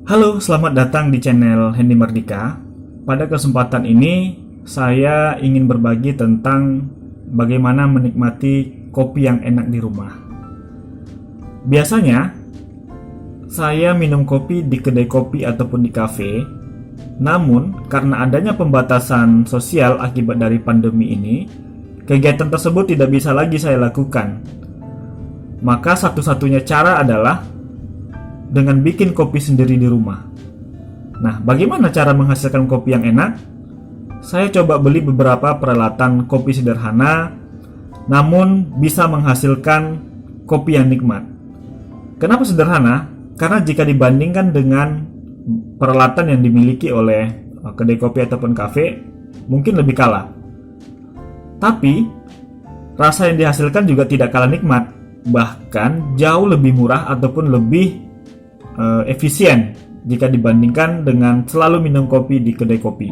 Halo, selamat datang di channel Hendy Merdika. Pada kesempatan ini, saya ingin berbagi tentang bagaimana menikmati kopi yang enak di rumah. Biasanya, saya minum kopi di kedai kopi ataupun di kafe. Namun, karena adanya pembatasan sosial akibat dari pandemi ini, kegiatan tersebut tidak bisa lagi saya lakukan. Maka satu-satunya cara adalah dengan bikin kopi sendiri di rumah. Nah, bagaimana cara menghasilkan kopi yang enak? Saya coba beli beberapa peralatan kopi sederhana, namun bisa menghasilkan kopi yang nikmat. Kenapa sederhana? Karena jika dibandingkan dengan peralatan yang dimiliki oleh kedai kopi ataupun kafe, mungkin lebih kalah. Tapi, rasa yang dihasilkan juga tidak kalah nikmat, bahkan jauh lebih murah ataupun lebih efisien jika dibandingkan dengan selalu minum kopi di kedai kopi.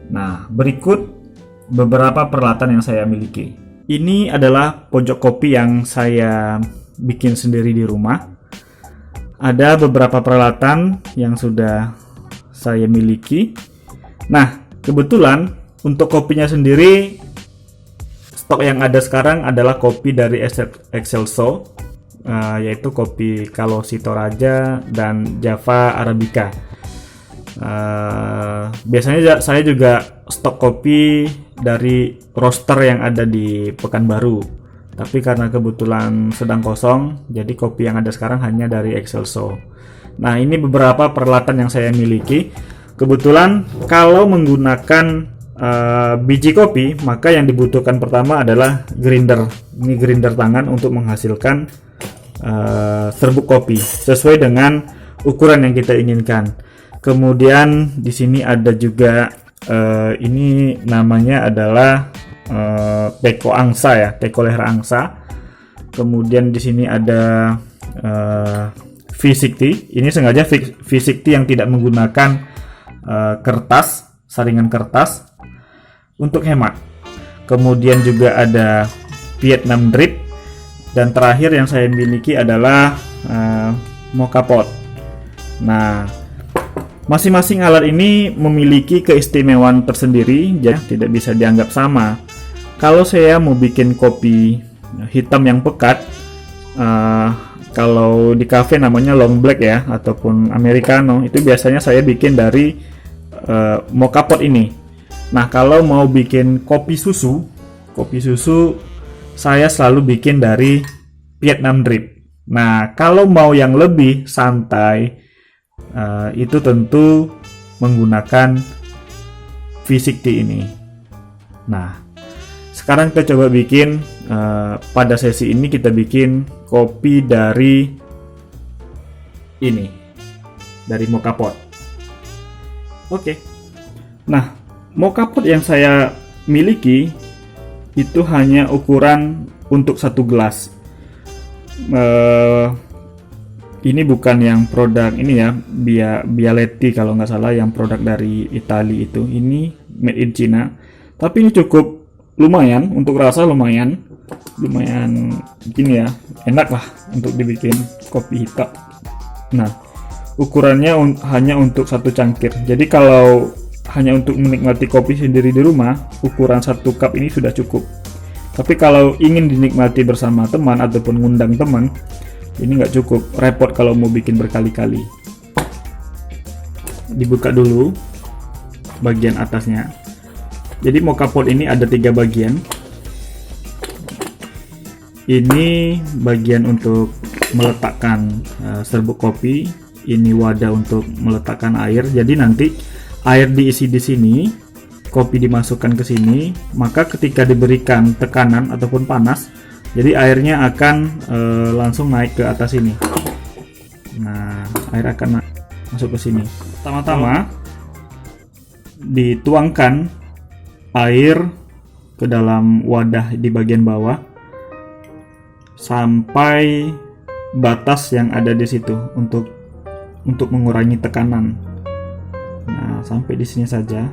Nah, berikut beberapa peralatan yang saya miliki. Ini adalah pojok kopi yang saya bikin sendiri di rumah. Ada beberapa peralatan yang sudah saya miliki. Nah, kebetulan untuk kopinya sendiri, stok yang ada sekarang adalah kopi dari Excelso, yaitu kopi Kalosi Toraja dan Java Arabica. Biasanya saya juga stok kopi dari roaster yang ada di Pekanbaru, tapi karena kebetulan sedang kosong, jadi kopi yang ada sekarang hanya dari Excelso. Nah, ini beberapa peralatan yang saya miliki. Kebetulan kalau menggunakan biji kopi, maka yang dibutuhkan pertama adalah grinder. Ini grinder tangan untuk menghasilkan serbuk kopi sesuai dengan ukuran yang kita inginkan. Kemudian di sini ada juga ini namanya adalah teko angsa ya, teko leher angsa. Kemudian di sini ada V60. Ini sengaja V60 yang tidak menggunakan kertas, saringan kertas untuk hemat. Kemudian juga ada Vietnam Drip. Dan terakhir yang saya miliki adalah mocha pot. Nah, masing-masing alat ini memiliki keistimewaan tersendiri, jadi tidak bisa dianggap sama. Kalau saya mau bikin kopi hitam yang pekat, kalau di cafe namanya long black ya, ataupun americano, itu biasanya saya bikin dari mocha pot ini. Nah, kalau mau bikin kopi susu saya selalu bikin dari Vietnam Drip. Nah, kalau mau yang lebih santai, itu tentu menggunakan V60 ini. Nah, sekarang kita coba bikin, pada sesi ini kita bikin kopi dari ini, dari mocha pot. Oke. Nah, mocha pot yang saya miliki itu hanya ukuran untuk satu gelas. Ini bukan yang produk ini ya, Bialetti kalau nggak salah, yang produk dari Italia itu. Ini made in China. Tapi ini cukup lumayan untuk rasa, lumayan gini ya, enak lah untuk dibikin kopi hitam. Nah, ukurannya hanya untuk satu cangkir. Jadi kalau hanya untuk menikmati kopi sendiri di rumah, ukuran satu cup ini sudah cukup. Tapi kalau ingin dinikmati bersama teman ataupun ngundang teman, ini nggak cukup, repot kalau mau bikin berkali-kali. Dibuka dulu bagian atasnya. Jadi mocha pot ini ada 3 bagian. Ini bagian untuk meletakkan serbuk kopi. Ini wadah untuk meletakkan air. Jadi nanti air diisi di sini, kopi dimasukkan ke sini, maka ketika diberikan tekanan ataupun panas, jadi airnya akan langsung naik ke atas ini. Nah, air akan masuk ke sini. Pertama-tama dituangkan air ke dalam wadah di bagian bawah sampai batas yang ada di situ untuk mengurangi tekanan. Nah, sampai di sini saja.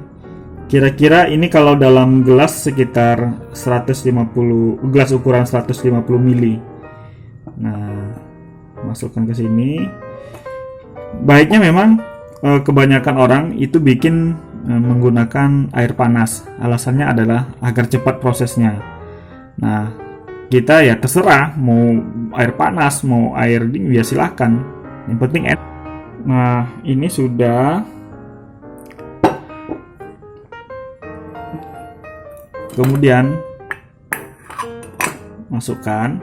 Kira-kira ini kalau dalam gelas sekitar 150, gelas ukuran 150 ml. Nah, masukkan ke sini. Baiknya memang kebanyakan orang itu bikin menggunakan air panas. Alasannya adalah agar cepat prosesnya. Nah, kita ya terserah mau air panas, mau air dingin ya silahkan. Yang penting enak. Nah, ini sudah. Kemudian masukkan.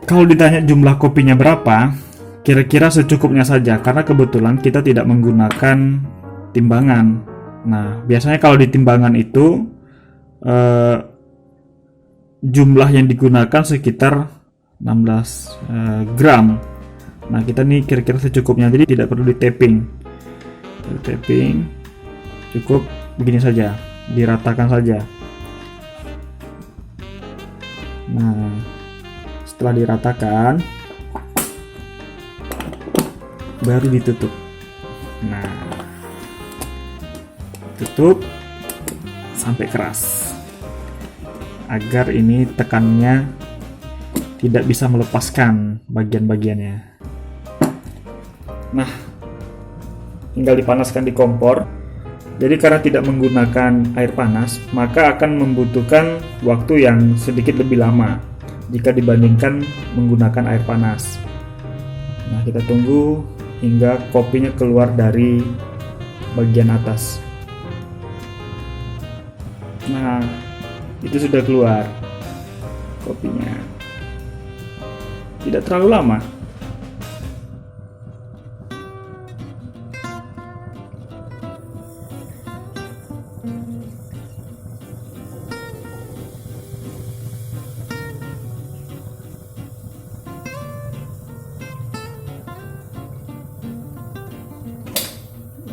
Kalau ditanya jumlah kopinya berapa, kira-kira secukupnya saja karena kebetulan kita tidak menggunakan timbangan. Nah, biasanya kalau di timbangan itu jumlah yang digunakan sekitar 16 gram. Nah, kita nih kira-kira secukupnya, jadi tidak perlu di tapping. Cukup begini saja, diratakan saja. Nah, setelah diratakan baru ditutup. Nah, tutup sampai keras agar ini tekanannya tidak bisa melepaskan bagian-bagiannya. Nah, tinggal dipanaskan di kompor. Jadi karena tidak menggunakan air panas, maka akan membutuhkan waktu yang sedikit lebih lama jika dibandingkan menggunakan air panas. Nah, kita tunggu hingga kopinya keluar dari bagian atas. Nah, itu sudah keluar kopinya. Tidak terlalu lama.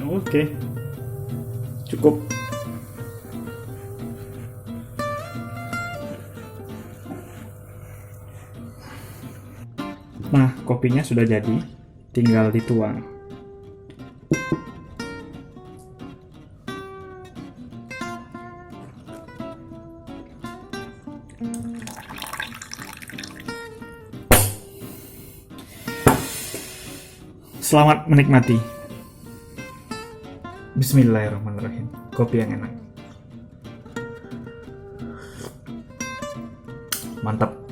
Oke, cukup. Nah, kopinya sudah jadi, tinggal dituang. Selamat menikmati. Bismillahirrahmanirrahim. Kopi yang enak. Mantap.